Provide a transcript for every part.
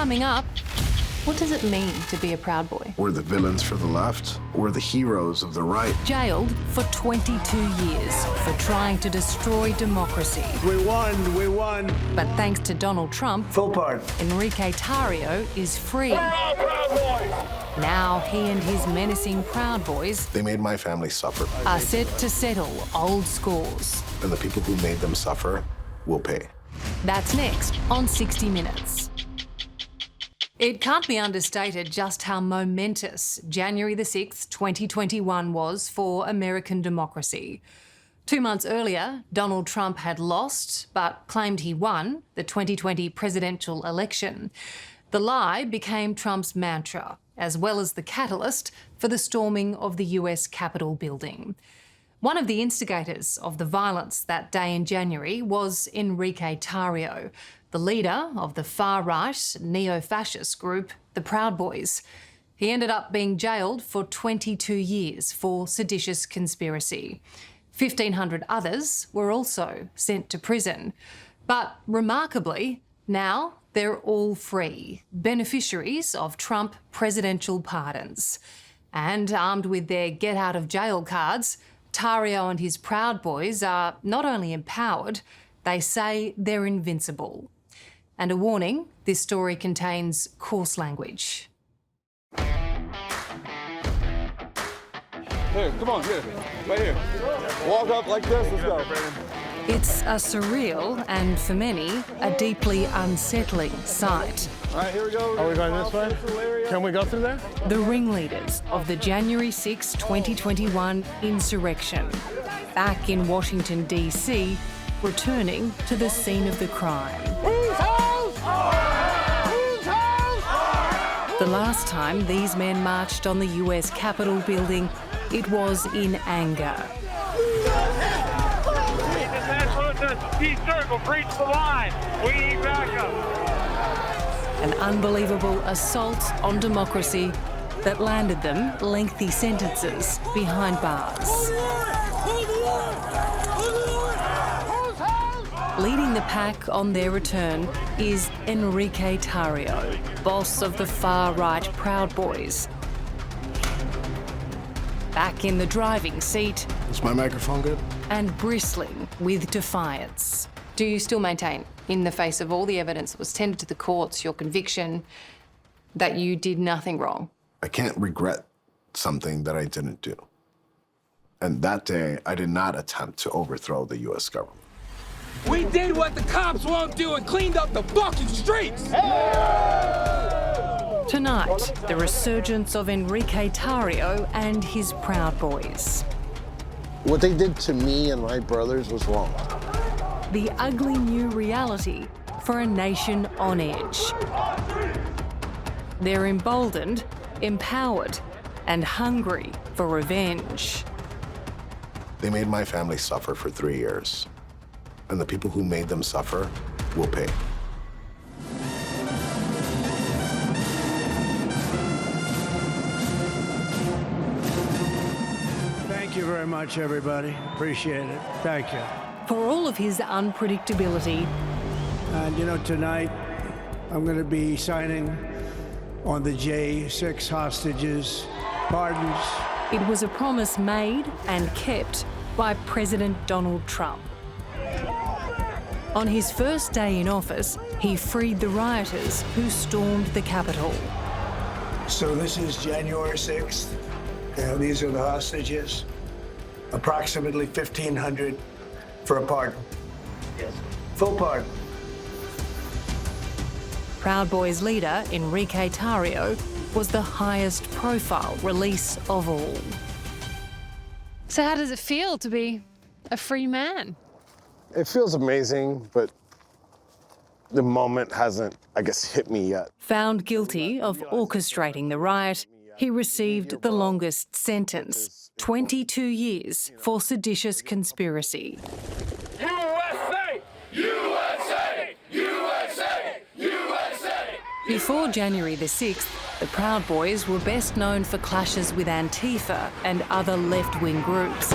Coming up, what does it mean to be a Proud Boy? We're the villains for the left. We're the heroes of the right. Jailed for 22 years for trying to destroy democracy. We won, we won. But thanks to Donald Trump, Full pardon. Enrique Tarrio is free. Proud Boys! Now he and his menacing Proud Boys They made my family suffer. are set to settle old scores. And the people who made them suffer will pay. That's next on 60 Minutes. It can't be understated just how momentous January the 6th, 2021 was for American democracy. 2 months earlier, Donald Trump had lost, but claimed he won, the 2020 presidential election. The lie became Trump's mantra, as well as the catalyst for the storming of the US Capitol building. One of the instigators of the violence that day in January was Enrique Tarrio, the leader of the far-right neo-fascist group, the Proud Boys. He ended up being jailed for 22 years for seditious conspiracy. 1,500 others were also sent to prison. But remarkably, now they're all free, beneficiaries of Trump presidential pardons. And armed with their get-out-of-jail cards, Tario and his Proud Boys are not only empowered, they say they're invincible. And a warning, this story contains coarse language. Here, come on, here. Right here. Walk up like this, let's go. It's a surreal and, for many, a deeply unsettling sight. All right, here we go. Are we going this way? Can we go through there? The ringleaders of the January 6, 2021 insurrection, back in Washington, D.C., returning to the scene of the crime. Whose house? Whose house? The last time these men marched on the US Capitol building, it was in anger. Deep circle, breach the line. We need backup. An unbelievable assault on democracy that landed them lengthy sentences behind bars. Leading the pack on their return is Enrique Tarrio, boss of the far-right Proud Boys. Back in the driving seat Is my microphone good? and bristling with defiance. Do you still maintain, in the face of all the evidence that was tendered to the courts, your conviction that you did nothing wrong? I can't regret something that I didn't do. And that day, I did not attempt to overthrow the US government. We did what the cops won't do and cleaned up the fucking streets! Tonight, the resurgence of Enrique Tarrio and his Proud Boys. What they did to me and my brothers was wrong. The ugly new reality for a nation on edge. They're emboldened, empowered, and hungry for revenge. They made my family suffer for 3 years. And the people who made them suffer will pay. Thank you very much, everybody. Appreciate it. Thank you. For all of his unpredictability, And you know, tonight, I'm going to be signing on the J6 hostages, pardons. it was a promise made and kept by President Donald Trump. On his first day in office, he freed the rioters who stormed the Capitol. So this is January 6th. These are the hostages. Approximately 1,500 for a pardon. Yes. Full pardon. Proud Boys leader Enrique Tarrio was the highest profile release of all. So how does it feel to be a free man? It feels amazing, but the moment hasn't, I guess, hit me yet. Found guilty of orchestrating the riot, he received the longest sentence, 22 years for seditious conspiracy. USA! USA! USA! USA! Before January the 6th, the Proud Boys were best known for clashes with Antifa and other left-wing groups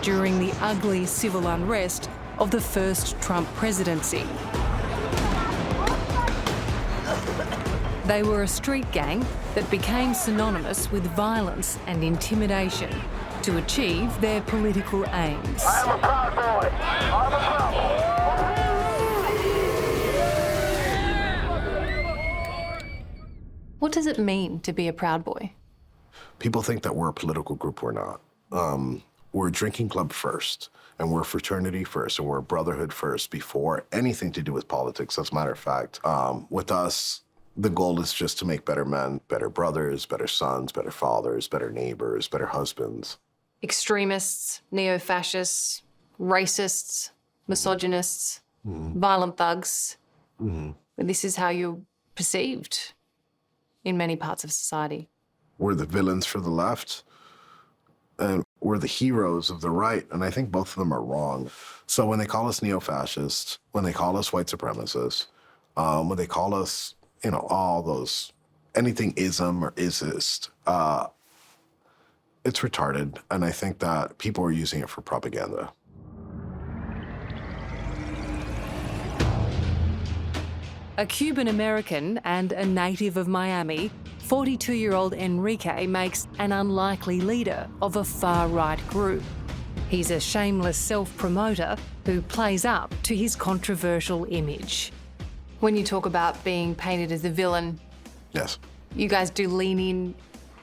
during the ugly civil unrest of the first Trump presidency. They were a street gang that became synonymous with violence and intimidation to achieve their political aims. I am a proud boy. I'm a proud boy. What does it mean to be a Proud Boy? People think that we're a political group. We're not. We're a drinking club first, and we're a fraternity first, and we're a brotherhood first before anything to do with politics. As a matter of fact, with us, the goal is just to make better men, better brothers, better sons, better fathers, better neighbors, better husbands. Extremists, neo-fascists, racists, misogynists, violent thugs. This is how you're perceived in many parts of society. We're the villains for the left, and we're the heroes of the right, and I think both of them are wrong. So when they call us neo-fascists, when they call us white supremacists, when they call us, all those, anything ism or isist, it's retarded, and I think that people are using it for propaganda. A Cuban-American and a native of Miami, 42-year-old Enrique makes an unlikely leader of a far-right group. He's a shameless self-promoter who plays up to his controversial image. When you talk about being painted as the villain, Yes. you guys do lean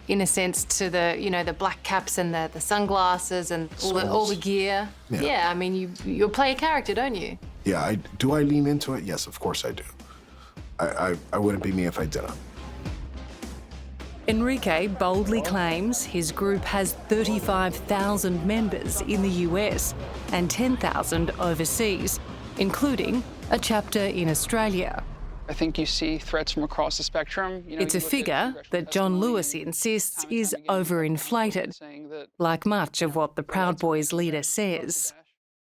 in a sense, to the, the black caps and the sunglasses and all the gear. Yeah. I mean, you play a character, don't you? Yeah, do I lean into it? Yes, of course I do. I wouldn't be me if I didn't. Enrique boldly claims his group has 35,000 members in the US and 10,000 overseas, including a chapter in Australia. I think you see threats from across the spectrum. It's a figure that John Lewis insists is overinflated, like much of what the Proud Boys leader says.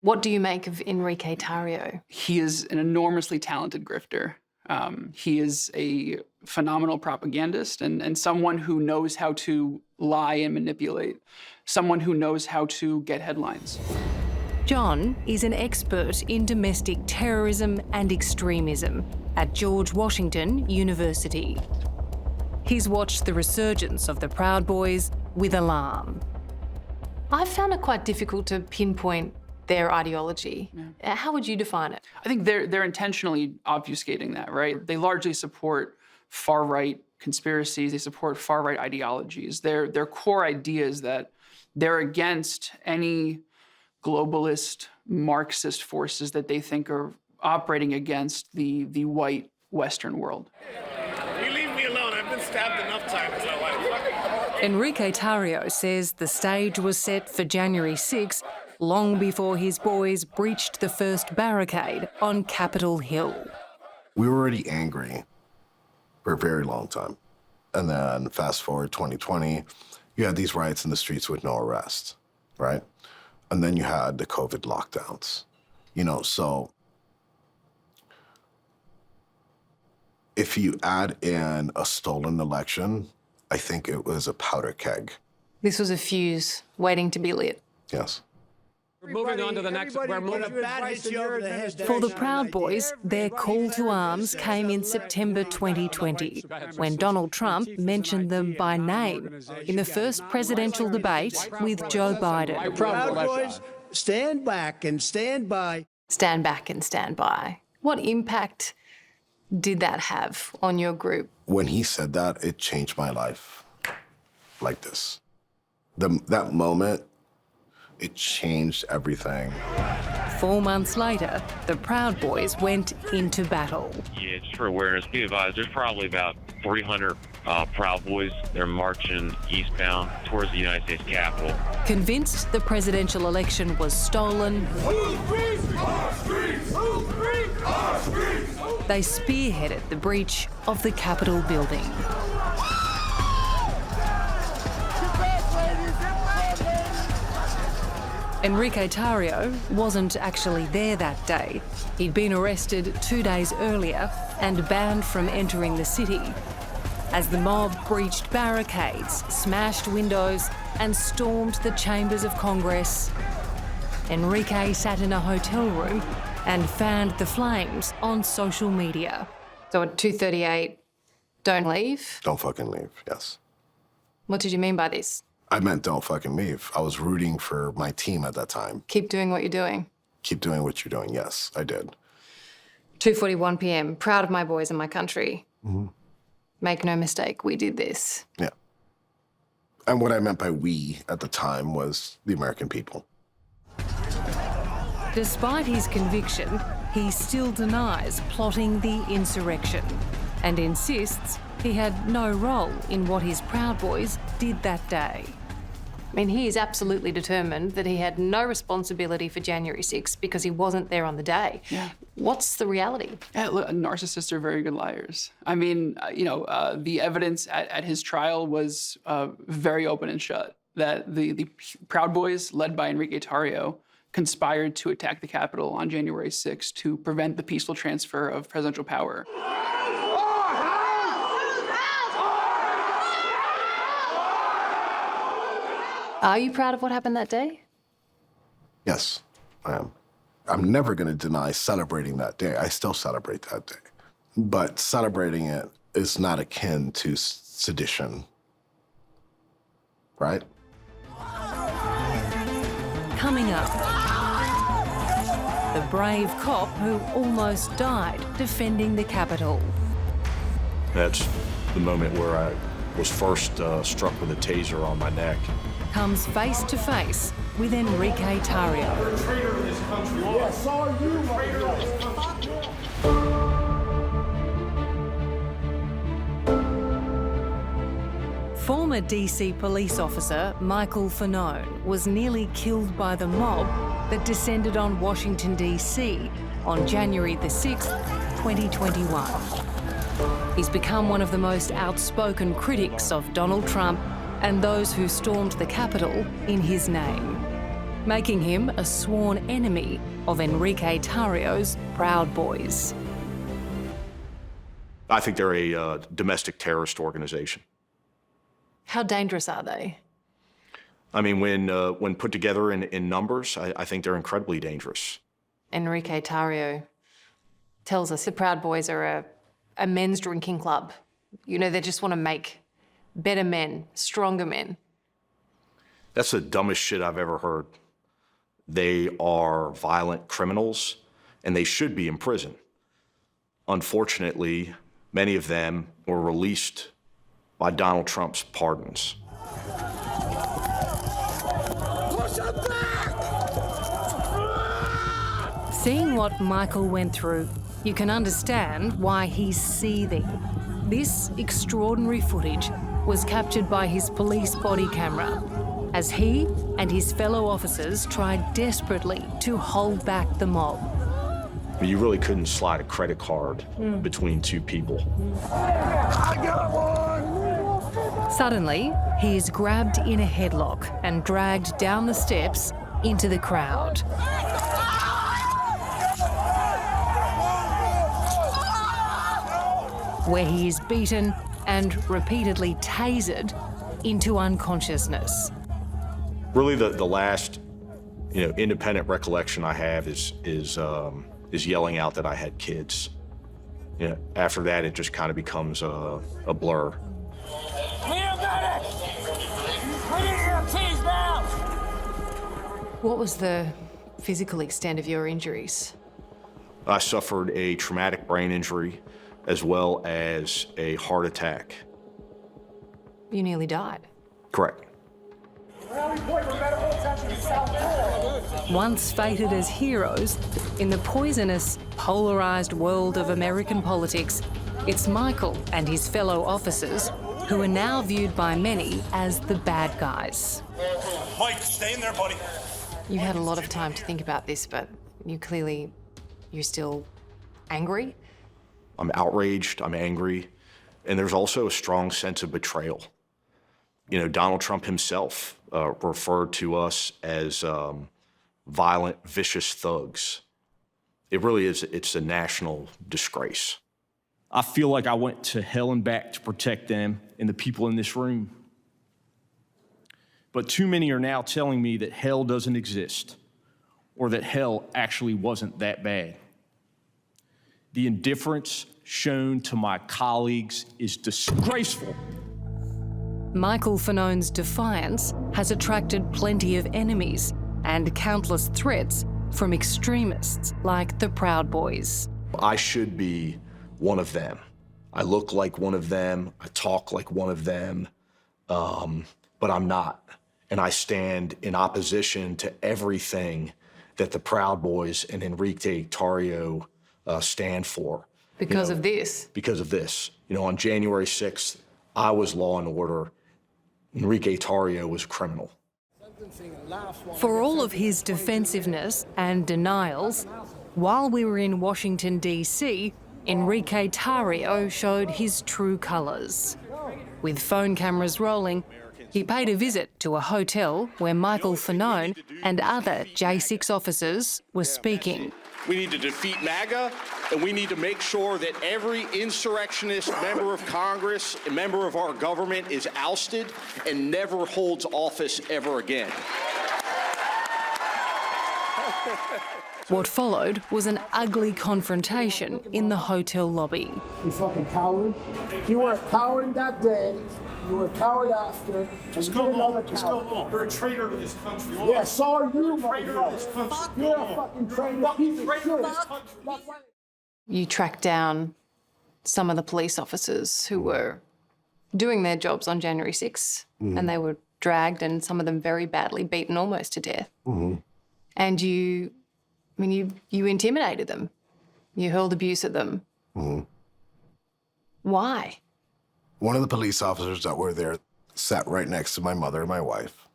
What do you make of Enrique Tarrio? He is an enormously talented grifter. He is a phenomenal propagandist and someone who knows how to lie and manipulate, someone who knows how to get headlines. John is an expert in domestic terrorism and extremism at George Washington University. He's watched the resurgence of the Proud Boys with alarm. I've found it quite difficult to pinpoint their ideology. Yeah. How would you define it? I think they're intentionally obfuscating that, right? They largely support far-right conspiracies. They support far-right ideologies. Their core idea is that they're against any globalist Marxist forces that they think are operating against the white Western world. You leave me alone. I've been stabbed enough times in my life. Enrique Tarrio says the stage was set for January 6 long before his boys breached the first barricade on Capitol Hill. We were already angry for a very long time. And then fast forward 2020, you had these riots in the streets with no arrest, right? And then you had the COVID lockdowns, so if you add in a stolen election, I think it was a powder keg. This was a fuse waiting to be lit. Yes. We're moving on to the next. We're moving. For the Proud Boys, their call to arms came in September 2020, when Donald Trump mentioned them by name in the first presidential debate with Joe Biden. Proud Boys, stand back and stand by. Stand back and stand by. What impact did that have on your group? When he said that, it changed my life like this. That moment, it changed everything. 4 months later, the Proud Boys went into battle. Yeah, just for awareness, be advised, there's probably about 300 Proud Boys. They're marching eastbound towards the United States Capitol. Convinced the presidential election was stolen, they spearheaded the breach of the Capitol building. Enrique Tarrio wasn't actually there that day. He'd been arrested 2 days earlier and banned from entering the city. As the mob breached barricades, smashed windows, and stormed the chambers of Congress, Enrique sat in a hotel room and fanned the flames on social media. So at 2:38, Don't leave? Don't fucking leave, yes. What did you mean by this? I meant don't fucking leave. I was rooting for my team at that time. Keep doing what you're doing. Keep doing what you're doing, yes, I did. 2:41 p.m. Proud of my boys and my country. Make no mistake, we did this. Yeah. And what I meant by we at the time was the American people. Despite his conviction, he still denies plotting the insurrection and insists he had no role in what his Proud Boys did that day. I mean, he is absolutely determined that he had no responsibility for January 6th because he wasn't there on the day. Yeah. What's the reality? Yeah, look, narcissists are very good liars. I mean, the evidence at his trial was very open and shut, that the Proud Boys, led by Enrique Tarrio, conspired to attack the Capitol on January 6th to prevent the peaceful transfer of presidential power. Are you proud of what happened that day? Yes, I am. I'm never going to deny celebrating that day. I still celebrate that day. But celebrating it is not akin to sedition, right? Coming up, the brave cop who almost died defending the Capitol. That's the moment where I was first struck with a taser on my neck. Comes face to face with Enrique Tarrio. You're a traitor to this country. Yes, are you, traitor to this country. Former DC police officer Michael Fanone was nearly killed by the mob that descended on Washington, DC on January the 6th, 2021. He's become one of the most outspoken critics of Donald Trump and those who stormed the Capitol in his name, making him a sworn enemy of Enrique Tarrio's Proud Boys. I think they're a domestic terrorist organization. How dangerous are they? I mean, when put together in numbers, I think they're incredibly dangerous. Enrique Tarrio tells us the Proud Boys are a men's drinking club. You know, they just want to make better men, stronger men. That's the dumbest shit I've ever heard. They are violent criminals, and they should be in prison. Unfortunately, many of them were released by Donald Trump's pardons. Seeing what Michael went through, you can understand why he's seething. This extraordinary footage was captured by his police body camera as he and his fellow officers tried desperately to hold back the mob. You really couldn't slide a credit card between two people. I got one! Suddenly, he is grabbed in a headlock and dragged down the steps into the crowd. Where he is beaten and repeatedly tasered into unconsciousness. Really, the last, independent recollection I have is yelling out that I had kids. After that, it just kind of becomes a blur. What was the physical extent of your injuries? I suffered a traumatic brain injury as well as a heart attack. You nearly died. Correct. Once fated as heroes, in the poisonous, polarised world of American politics, it's Michael and his fellow officers who are now viewed by many as the bad guys. Mike, stay in there, buddy. You had a lot of time to think about this, but you're still angry? I'm outraged, I'm angry, and there's also a strong sense of betrayal. Donald Trump himself referred to us as violent, vicious thugs. It really is, it's a national disgrace. I feel like I went to hell and back to protect them and the people in this room. But too many are now telling me that hell doesn't exist, or that hell actually wasn't that bad. The indifference shown to my colleagues is disgraceful. Michael Fanone's defiance has attracted plenty of enemies and countless threats from extremists like the Proud Boys. I should be one of them. I look like one of them, I talk like one of them, but I'm not. And I stand in opposition to everything that the Proud Boys and Enrique Tarrio stand for. Because of this? Because of this. You know, on January 6th, I was law and order. Enrique Tarrio was a criminal. For all of his defensiveness and denials, while we were in Washington, D.C., Enrique Tarrio showed his true colours. With phone cameras rolling, he paid a visit to a hotel where Michael Fanone and other J6 officers were speaking. We need to defeat MAGA, and we need to make sure that every insurrectionist member of Congress, a member of our government, is ousted and never holds office ever again. What followed was an ugly confrontation in the hotel lobby. You fucking coward. You were a coward that day. You were a coward after. Just go home. Just go home. You're a traitor to this country. Yeah, so are you, motherfucker. You're a fucking traitor. You tracked down some of the police officers who were doing their jobs on January 6th, and they were dragged and some of them very badly beaten almost to death. And you intimidated them. You hurled abuse at them. Why? One of the police officers that were there sat right next to my mother and my wife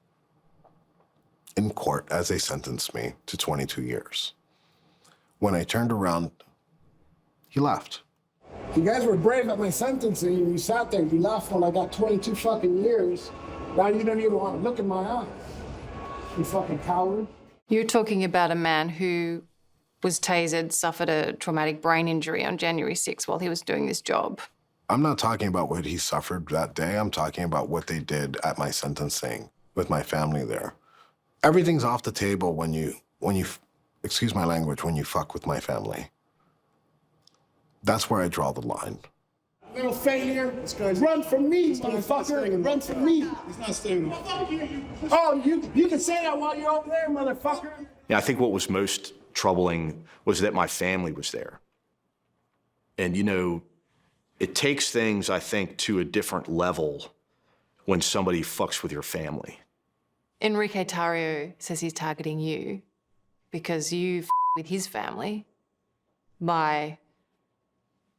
in court as they sentenced me to 22 years. When I turned around, he laughed. You guys were brave at my sentencing, and you sat there and you laughed when I got 22 fucking years. Now you don't even want to look in my eyes. You fucking coward. You're talking about a man who was tasered, suffered a traumatic brain injury on January 6th while he was doing this job. I'm not talking about what he suffered that day. I'm talking about what they did at my sentencing with my family there. Everything's off the table when you, excuse my language, when you fuck with my family. That's where I draw the line. Little failure. Run from me, motherfucker. Run from me. He's not staying. Oh, you can say that while you're over there, motherfucker. Yeah, I think what was most troubling was that my family was there. And, you know, it takes things, I think, to a different level when somebody fucks with your family. Enrique Tarrio says he's targeting you because you with his family by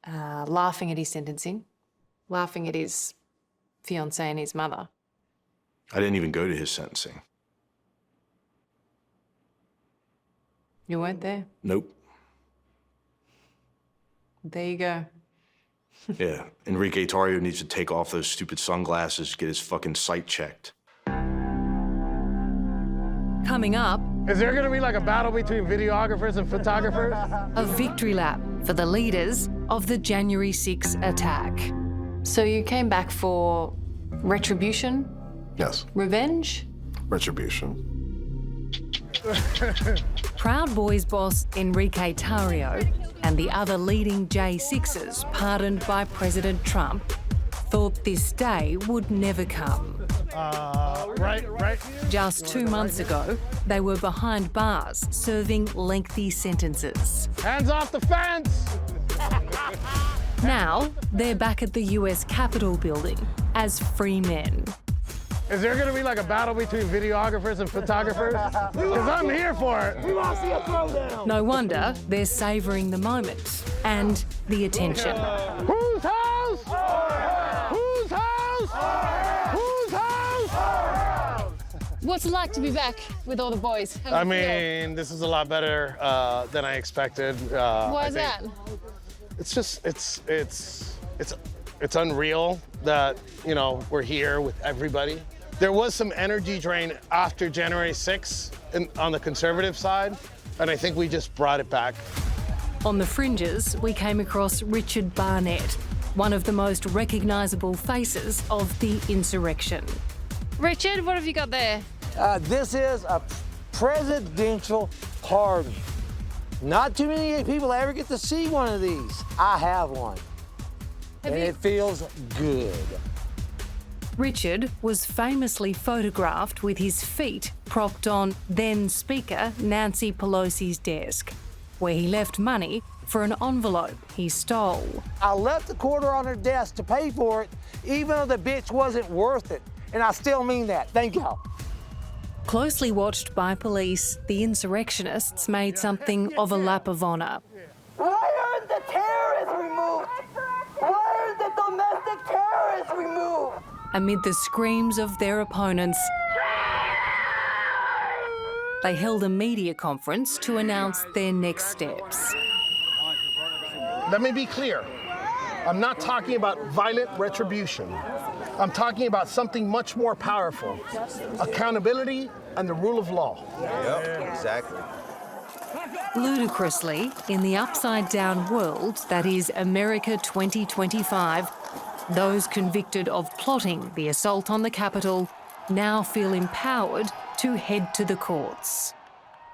laughing at his sentencing, laughing at his fiancée and his mother. I didn't even go to his sentencing. You weren't there? Nope. There you go. Yeah, Enrique Tarrio needs to take off those stupid sunglasses, get his fucking sight checked. Coming up... Is there gonna be like a battle between videographers and photographers? A victory lap for the leaders of the January 6 attack. So you came back for retribution? Yes. Revenge? Retribution. Proud Boys boss Enrique Tarrio and the other leading J6s pardoned by President Trump thought this day would never come. Right. Just 2 months ago, they were behind bars serving lengthy sentences. Hands off the fence! Now, they're back at the US Capitol building as free men. Is there gonna be like a battle between videographers and photographers? Because I'm here for it. We want to see a throwdown. No wonder they're savouring the moment and the attention. Whose house? Whose house? Whose house? What's it like to be back with all the boys? I mean, this is a lot better than I expected. Why is that? It's just, it's unreal that, you know, we're here with everybody. There was some energy drain after January 6th on the conservative side, and I think we just brought it back. On the fringes, we came across Richard Barnett, one of the most recognisable faces of the insurrection. Richard, what have you got there? This is a presidential pardon. Not too many people ever get to see one of these. I have one. It feels good. Richard was famously photographed with his feet propped on then Speaker Nancy Pelosi's desk, where he left money for an envelope he stole. I left the quarter on her desk to pay for it, even though the bitch wasn't worth it. And I still mean that. Thank y'all. Closely watched by police, the insurrectionists made something of a lap of honour. Why aren't the terrorists removed? Why aren't the domestic terrorists removed? Amid the screams of their opponents, they held a media conference to announce their next steps. Let me be clear. I'm not talking about violent retribution. I'm talking about something much more powerful. Accountability and the rule of law. Yep, exactly. Ludicrously, in the upside-down world that is America 2025, those convicted of plotting the assault on the Capitol now feel empowered to head to the courts.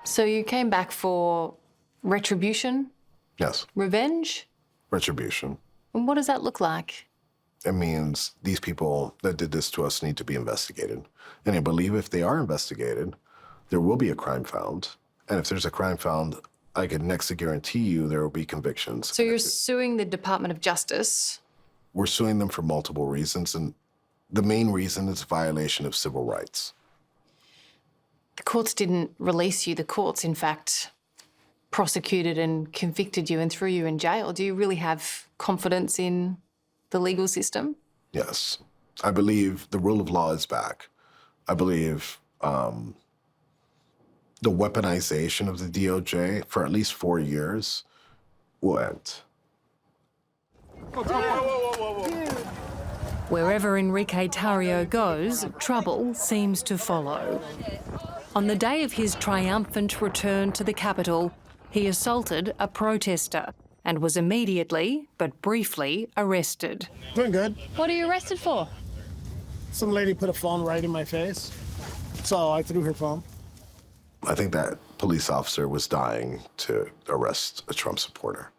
So you came back for retribution? Yes. Revenge? Retribution. And what does that look like? It means these people that did this to us need to be investigated. And I believe if they are investigated, there will be a crime found. And if there's a crime found, I can next to guarantee you there will be convictions. So you're suing the Department of Justice? We're suing them for multiple reasons, and the main reason is violation of civil rights. The courts didn't release you. The courts, in fact, prosecuted and convicted you and threw you in jail. Do you really have confidence in the legal system? Yes. I believe the rule of law is back. I believe the weaponization of the DOJ for at least 4 years will end. Wherever Enrique Tarrio goes, trouble seems to follow. On the day of his triumphant return to the Capitol, he assaulted a protester and was immediately, but briefly, arrested. Doing good. What are you arrested for? Some lady put a phone right in my face, so I threw her phone. I think that police officer was dying to arrest a Trump supporter.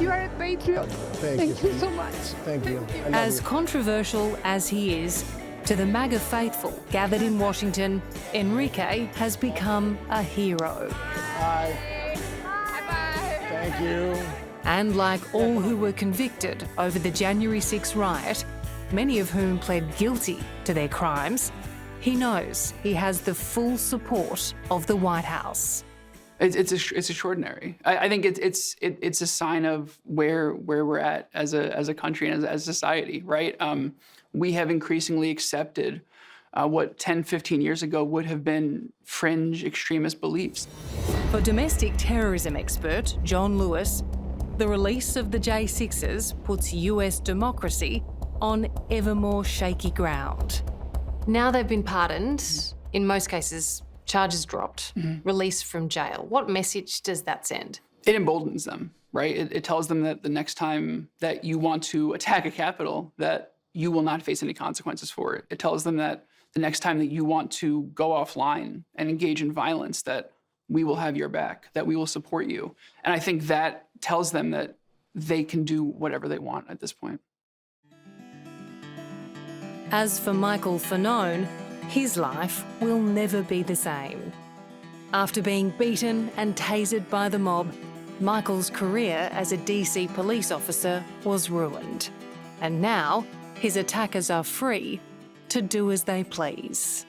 You are a patriot. Thank you so much. Thank you. As controversial as he is, to the MAGA faithful gathered in Washington, Enrique has become a hero. Bye. Thank you. And like all who were convicted over the January 6 riot, many of whom pled guilty to their crimes, he knows he has the full support of the White House. It's extraordinary. I think it's a sign of where we're at as a country and as a society, right? We have increasingly accepted what 10, 15 years ago would have been fringe extremist beliefs. For domestic terrorism expert John Lewis, the release of the J6s puts US democracy on ever more shaky ground. Now they've been pardoned, in most cases, charges dropped, released from jail. What message does that send? It emboldens them, right? It tells them that the next time that you want to attack a Capitol, that you will not face any consequences for it. It tells them that the next time that you want to go offline and engage in violence, that we will have your back, that we will support you. And I think that tells them that they can do whatever they want at this point. As for Michael Fanone, his life will never be the same. After being beaten and tasered by the mob, Michael's career as a DC police officer was ruined. And now his attackers are free to do as they please.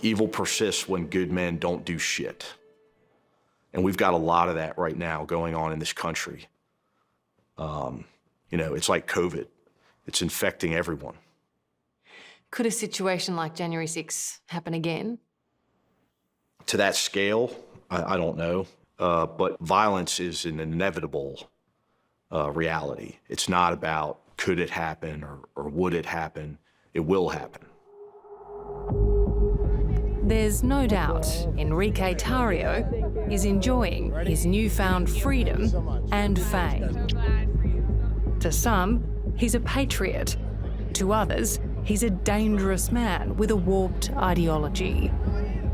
Evil persists when good men don't do shit. And we've got a lot of that right now going on in this country. It's like COVID. It's infecting everyone. Could a situation like January 6 happen again? To that scale, I don't know. But violence is an inevitable reality. It's not about could it happen or would it happen. It will happen. There's no doubt Enrique Tarrio is enjoying his newfound freedom and fame. To some, he's a patriot. To others, he's a dangerous man with a warped ideology.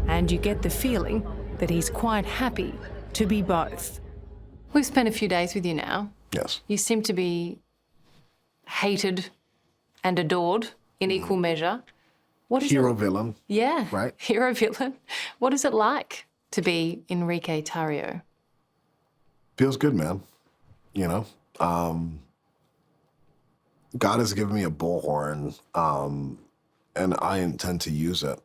And you get the feeling that he's quite happy to be both. We've spent a few days with you now. Yes. You seem to be hated and adored in equal measure. What is Hero villain. Yeah. Right. Hero villain. What is it like to be Enrique Tarrio? Feels good, man. You know, God has given me a bullhorn, and I intend to use it.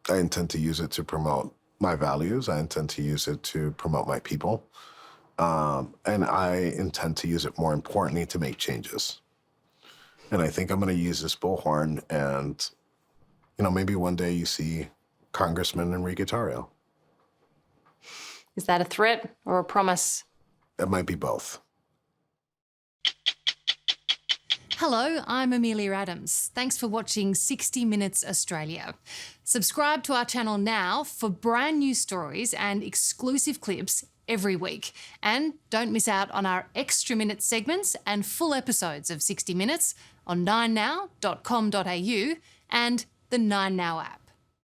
I intend to use it to promote my values. I intend to use it to promote my people. And I intend to use it, more importantly, to make changes. And I think I'm going to use this bullhorn, and, you know, maybe one day you see Congressman Enrique Tarrio. Is that a threat or a promise? It might be both. Hello, I'm Amelia Adams. Thanks for watching 60 Minutes Australia. Subscribe to our channel now for brand new stories and exclusive clips every week. And don't miss out on our extra minute segments and full episodes of 60 Minutes on 9now.com.au and the 9Now app.